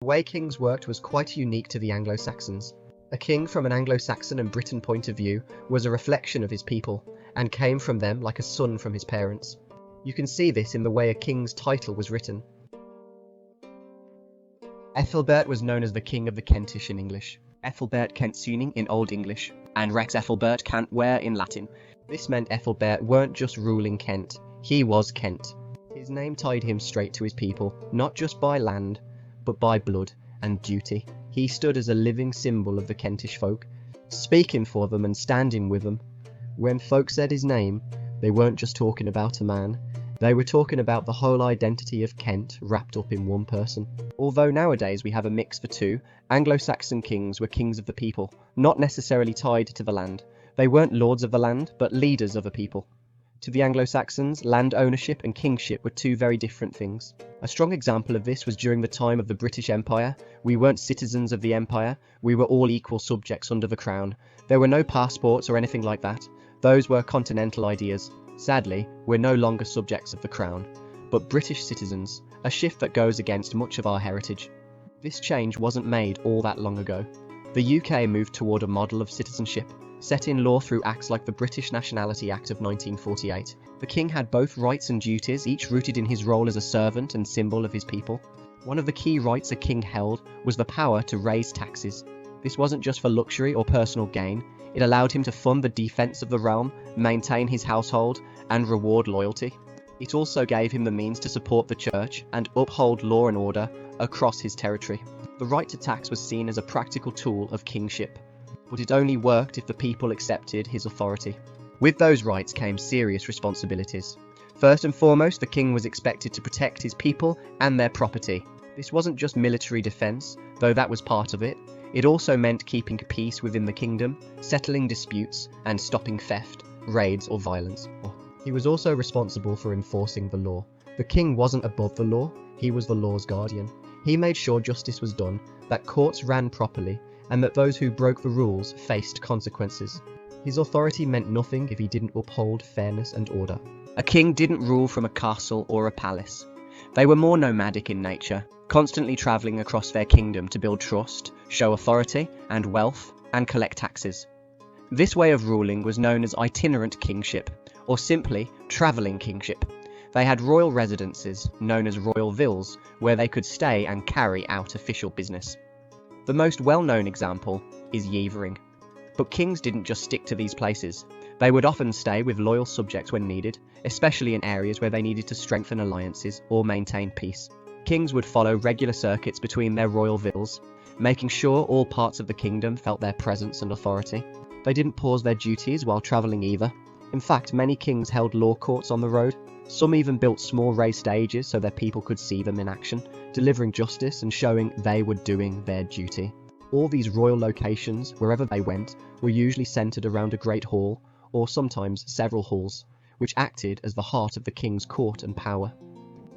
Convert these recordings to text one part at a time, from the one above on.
The way kings worked was quite unique to the Anglo-Saxons. A king from an Anglo-Saxon and Briton point of view was a reflection of his people, and came from them like a son from his parents. You can see this in the way a king's title was written. Ethelbert was known as the King of the Kentish in English, Ethelbert Kentsyning in Old English, and Rex Ethelbert Cantware in Latin. This meant Ethelbert weren't just ruling Kent, he was Kent. His name tied him straight to his people, not just by land, but by blood and duty. He stood as a living symbol of the Kentish folk, speaking for them and standing with them. When folk said his name, they weren't just talking about a man, they were talking about the whole identity of Kent wrapped up in one person. Although nowadays we have a mix for two, Anglo-Saxon kings were kings of the people, not necessarily tied to the land. They weren't lords of the land, but leaders of a people. To the Anglo-Saxons, land ownership and kingship were two very different things. A strong example of this was during the time of the British Empire. We weren't citizens of the empire, we were all equal subjects under the crown. There were no passports or anything like that. Those were continental ideas. Sadly, we're no longer subjects of the crown, but British citizens, a shift that goes against much of our heritage. This change wasn't made all that long ago. The UK moved toward a model of citizenship, set in law through acts like the British Nationality Act of 1948. The king had both rights and duties, each rooted in his role as a servant and symbol of his people. One of the key rights a king held was the power to raise taxes. This wasn't just for luxury or personal gain, it allowed him to fund the defence of the realm, maintain his household, and reward loyalty. It also gave him the means to support the church and uphold law and order across his territory. The right to tax was seen as a practical tool of kingship, but it only worked if the people accepted his authority. With those rights came serious responsibilities. First and foremost, the king was expected to protect his people and their property. This wasn't just military defence, though that was part of it. It also meant keeping peace within the kingdom, settling disputes, and stopping theft, raids, or violence. He was also responsible for enforcing the law. The king wasn't above the law, he was the law's guardian. He made sure justice was done, that courts ran properly, and that those who broke the rules faced consequences. His authority meant nothing if he didn't uphold fairness and order. A king didn't rule from a castle or a palace. They were more nomadic in nature, constantly travelling across their kingdom to build trust, show authority and wealth, and collect taxes. This way of ruling was known as itinerant kingship, or simply travelling kingship. They had royal residences, known as royal villas, where they could stay and carry out official business. The most well-known example is Yevering. But kings didn't just stick to these places. They would often stay with loyal subjects when needed, especially in areas where they needed to strengthen alliances or maintain peace. Kings would follow regular circuits between their royal villas, making sure all parts of the kingdom felt their presence and authority. They didn't pause their duties while travelling either. In fact, many kings held law courts on the road. Some even built small raised stages so their people could see them in action, delivering justice and showing they were doing their duty. All these royal locations, wherever they went, were usually centred around a great hall, or sometimes several halls, which acted as the heart of the king's court and power.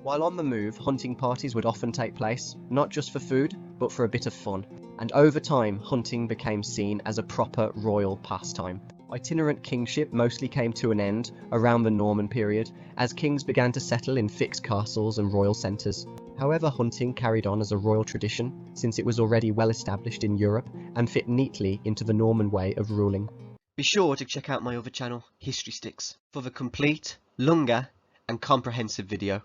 While on the move, hunting parties would often take place, not just for food, but for a bit of fun. And over time, hunting became seen as a proper royal pastime. Itinerant kingship mostly came to an end around the Norman period, as kings began to settle in fixed castles and royal centres. However, hunting carried on as a royal tradition, since it was already well established in Europe and fit neatly into the Norman way of ruling. Be sure to check out my other channel, History Sticks, for the complete, longer and comprehensive video.